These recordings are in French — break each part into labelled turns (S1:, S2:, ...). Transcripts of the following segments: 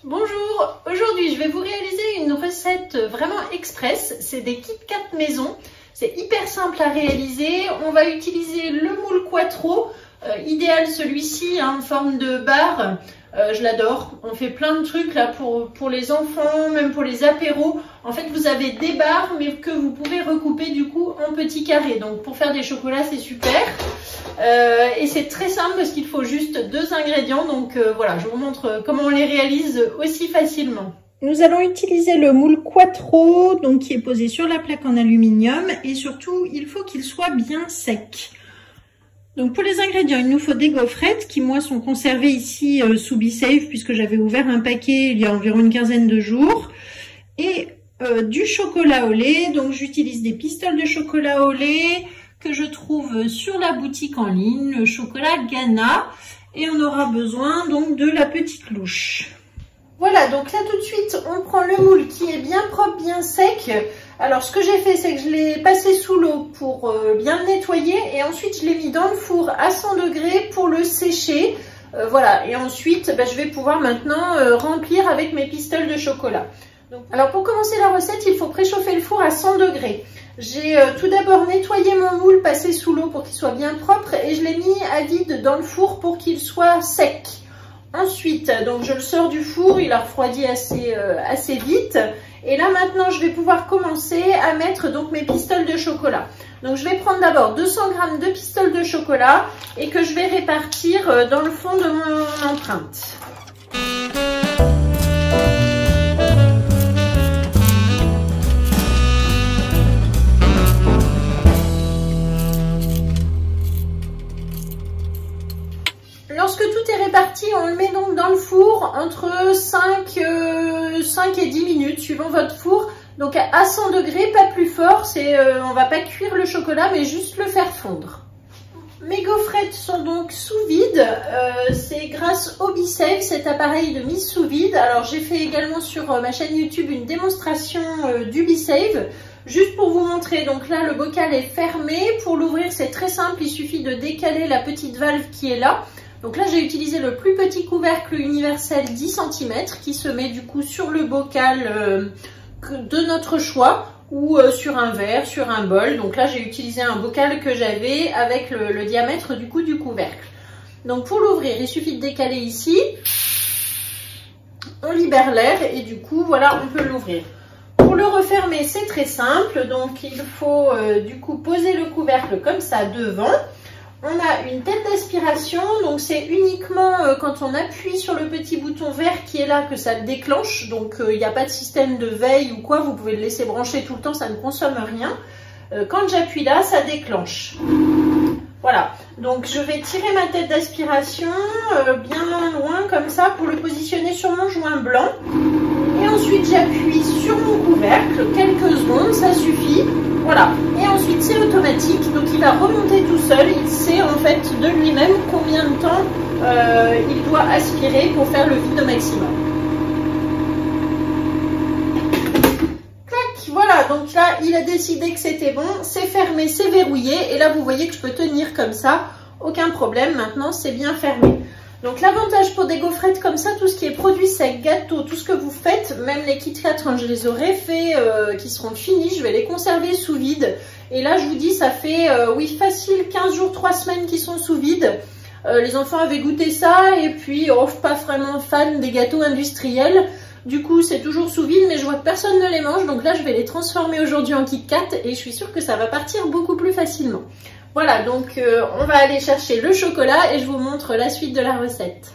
S1: Bonjour, aujourd'hui je vais vous réaliser une recette vraiment express, c'est des Kit Kat maison, c'est hyper simple à réaliser. On va utiliser le moule Quattro, idéal celui-ci en forme de barre, je l'adore. On fait plein de trucs là pour les enfants, même pour les apéros. En fait vous avez des barres mais que vous pouvez recouper du coup en petits carrés, donc pour faire des chocolats c'est super. Et c'est très simple parce qu'il faut juste 2 ingrédients, donc voilà, je vous montre comment on les réalise aussi facilement. Nous allons utiliser le moule Quattro, donc qui est posé sur la plaque en aluminium, et surtout il faut qu'il soit bien sec. Donc pour les ingrédients, il nous faut des gaufrettes qui moi sont conservées ici sous B-Safe puisque j'avais ouvert un paquet il y a environ une quinzaine de jours, et du chocolat au lait. Donc j'utilise des pistoles de chocolat au lait que je trouve sur la boutique en ligne, le chocolat Ghana, et on aura besoin donc de la petite louche. Voilà, donc là tout de suite on prend le moule qui est bien propre, bien sec. Alors ce que j'ai fait, c'est que je l'ai passé sous l'eau pour bien le nettoyer, et ensuite je l'ai mis dans le four à 100 degrés pour le sécher. Voilà, et ensuite je vais pouvoir maintenant remplir avec mes pistoles de chocolat. Donc, alors pour commencer la recette, il faut préchauffer le four à 100 degrés. J'ai tout d'abord nettoyé mon moule, passé sous l'eau pour qu'il soit bien propre, et je l'ai mis à vide dans le four pour qu'il soit sec. Ensuite, donc je le sors du four, il a refroidi assez vite. Et là maintenant, je vais pouvoir commencer à mettre donc mes pistoles de chocolat. Donc je vais prendre d'abord 200 g de pistoles de chocolat et que je vais répartir dans le fond de mon empreinte. Lorsque tout est réparti, on le met donc dans le four entre 5 et 10 minutes, suivant votre four. Donc à 100 degrés, pas plus fort, on va pas cuire le chocolat, mais juste le faire fondre. Mes gaufrettes sont donc sous vide, c'est grâce au B-Safe, cet appareil de mise sous vide. Alors j'ai fait également sur ma chaîne YouTube une démonstration du B-Safe, juste pour vous montrer. Donc là le bocal est fermé, pour l'ouvrir c'est très simple, il suffit de décaler la petite valve qui est là. Donc là j'ai utilisé le plus petit couvercle universel 10 cm qui se met du coup sur le bocal de notre choix, ou sur un verre, sur un bol. Donc là j'ai utilisé un bocal que j'avais avec le diamètre du coup du couvercle. Donc pour l'ouvrir il suffit de décaler ici, on libère l'air et du coup voilà, on peut l'ouvrir. Pour le refermer c'est très simple, donc il faut du coup poser le couvercle comme ça devant. On a une tête d'aspiration, donc c'est uniquement quand on appuie sur le petit bouton vert qui est là que ça le déclenche. Donc il n'y a pas de système de veille ou quoi, vous pouvez le laisser brancher tout le temps, ça ne consomme rien. Quand j'appuie là, ça déclenche. Voilà, donc je vais tirer ma tête d'aspiration bien loin comme ça pour le positionner sur mon joint blanc. Et ensuite j'appuie sur mon couvercle, quelques secondes, ça suffit. Voilà, et ensuite c'est automatique, donc il va remonter tout seul, il sait en fait de lui-même combien de temps il doit aspirer pour faire le vide au maximum. Clac, voilà, donc là il a décidé que c'était bon, c'est fermé, c'est verrouillé, et là vous voyez que je peux tenir comme ça, aucun problème, maintenant c'est bien fermé. Donc l'avantage pour des gaufrettes comme ça, tout ce qui est produit sec, gâteau, tout ce que vous faites, même les Kit Kat quand je les aurai fait, qui seront finis, je vais les conserver sous vide. Et là je vous dis, ça fait oui facile 15 jours, 3 semaines qui sont sous vide. Les enfants avaient goûté ça et puis pas vraiment fan des gâteaux industriels. Du coup c'est toujours sous vide, mais je vois que personne ne les mange, donc là je vais les transformer aujourd'hui en Kit Kat et je suis sûre que ça va partir beaucoup plus facilement. Voilà, donc on va aller chercher le chocolat et je vous montre la suite de la recette.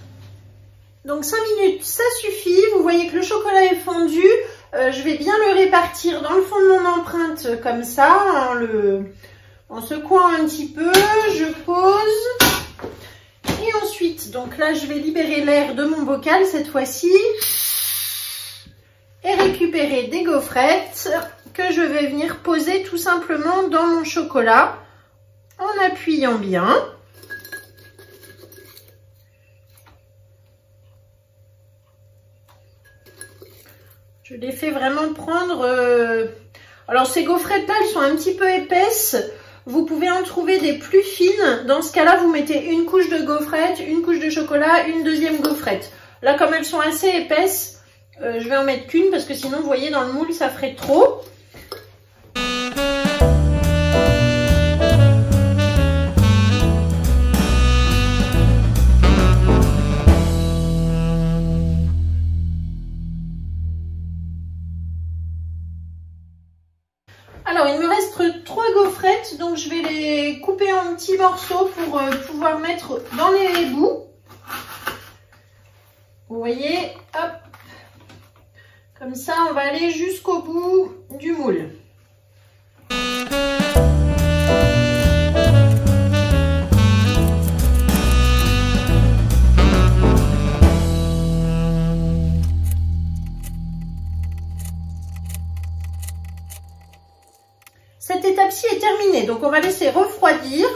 S1: Donc 5 minutes, ça suffit. Vous voyez que le chocolat est fondu. Je vais bien le répartir dans le fond de mon empreinte comme ça, en secouant un petit peu. Je pose. Et ensuite, donc là, je vais libérer l'air de mon bocal cette fois-ci. Et récupérer des gaufrettes que je vais venir poser tout simplement dans mon chocolat, en appuyant bien. Je les fais vraiment prendre... Alors ces gaufrettes là, elles sont un petit peu épaisses. Vous pouvez en trouver des plus fines. Dans ce cas-là, vous mettez une couche de gaufrettes, une couche de chocolat, une deuxième gaufrette. Là, comme elles sont assez épaisses, Je vais en mettre qu'une parce que sinon, vous voyez, dans le moule, ça ferait trop. Alors, il me reste 3 gaufrettes, donc je vais les couper en petits morceaux pour pouvoir mettre dans les bouts. Vous voyez, hop, comme ça, on va aller jusqu'au bout du moule. Cette étape-ci est terminée, donc on va laisser refroidir.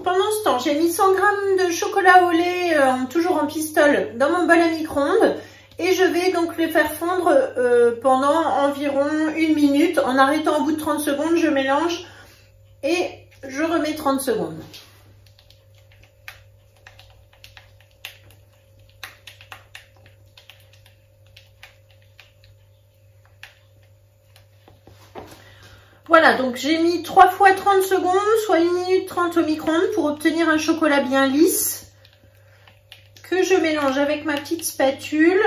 S1: Pendant ce temps, j'ai mis 100 g de chocolat au lait, toujours en pistole, dans mon bol à micro-ondes. Et je vais donc les faire fondre pendant environ 1 minute. En arrêtant au bout de 30 secondes, je mélange et je remets 30 secondes. Voilà, donc j'ai mis 3 fois 30 secondes, soit 1 minute 30 au micro-ondes pour obtenir un chocolat bien lisse que je mélange avec ma petite spatule.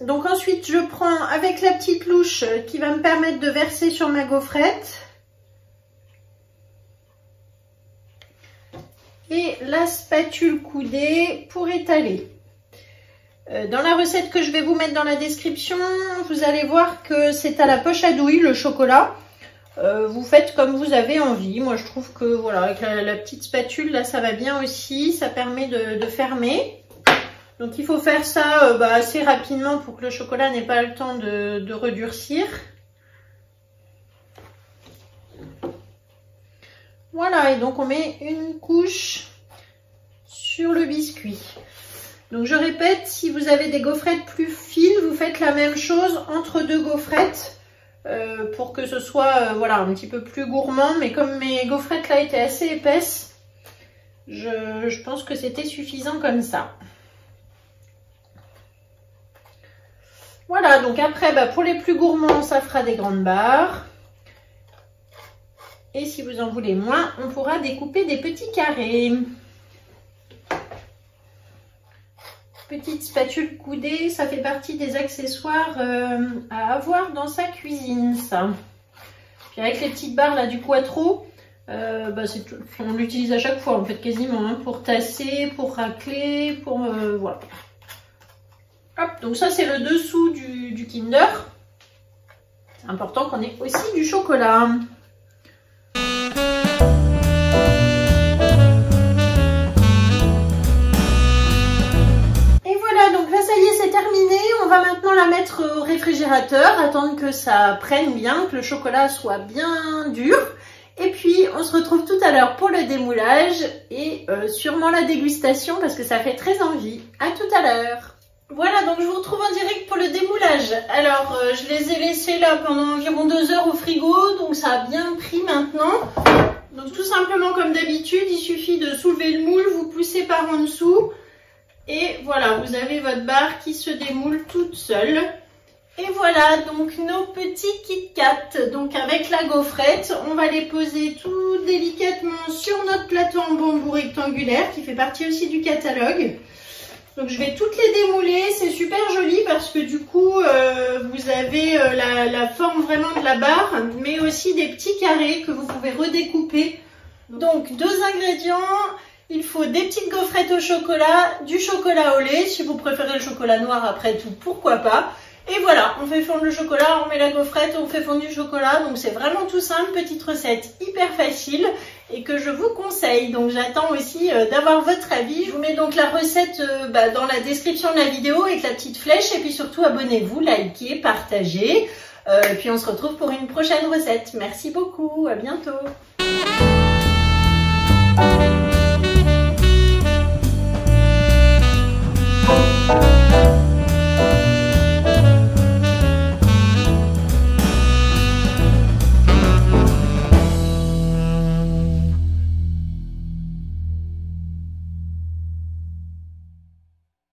S1: Donc ensuite, je prends avec la petite louche qui va me permettre de verser sur ma gaufrette. Et la spatule coudée pour étaler. Dans la recette que je vais vous mettre dans la description, vous allez voir que c'est à la poche à douille le chocolat. Vous faites comme vous avez envie. Moi, je trouve que voilà, avec la petite spatule, là, ça va bien aussi. Ça permet de fermer. Donc, il faut faire ça assez rapidement pour que le chocolat n'ait pas le temps de redurcir. Voilà, et donc on met une couche sur le biscuit. Donc, je répète, si vous avez des gaufrettes plus fines, vous faites la même chose entre 2 gaufrettes. Pour que ce soit voilà, un petit peu plus gourmand, mais comme mes gaufrettes là étaient assez épaisses, je pense que c'était suffisant comme ça. Voilà, donc après pour les plus gourmands ça fera des grandes barres, et si vous en voulez moins, on pourra découper des petits carrés. Petite spatule coudée, ça fait partie des accessoires à avoir dans sa cuisine, ça. Puis avec les petites barres là du Quattro, on l'utilise à chaque fois en fait quasiment, hein, pour tasser, pour racler, pour voilà. Hop, donc ça c'est le dessous du Kinder. C'est important qu'on ait aussi du chocolat. On va maintenant la mettre au réfrigérateur, attendre que ça prenne bien, que le chocolat soit bien dur. Et puis on se retrouve tout à l'heure pour le démoulage et sûrement la dégustation parce que ça fait très envie. À tout à l'heure. Voilà, donc je vous retrouve en direct pour le démoulage. Alors je les ai laissés là pendant environ 2 heures au frigo, donc ça a bien pris maintenant. Donc tout simplement comme d'habitude, il suffit de soulever le moule, vous poussez par en dessous. Et voilà, vous avez votre barre qui se démoule toute seule. Et voilà, donc nos petits Kit Kat. Donc avec la gaufrette, on va les poser tout délicatement sur notre plateau en bambou rectangulaire qui fait partie aussi du catalogue. Donc je vais toutes les démouler, c'est super joli parce que du coup, vous avez la forme vraiment de la barre, mais aussi des petits carrés que vous pouvez redécouper. Donc 2 ingrédients. Il faut des petites gaufrettes au chocolat, du chocolat au lait. Si vous préférez le chocolat noir, après tout, pourquoi pas. Et voilà, on fait fondre le chocolat, on met la gaufrette, on fait fondre du chocolat. Donc c'est vraiment tout simple, petite recette hyper facile et que je vous conseille. Donc j'attends aussi d'avoir votre avis. Je vous mets donc la recette dans la description de la vidéo avec la petite flèche. Et puis surtout, abonnez-vous, likez, partagez. Et puis on se retrouve pour une prochaine recette. Merci beaucoup, à bientôt.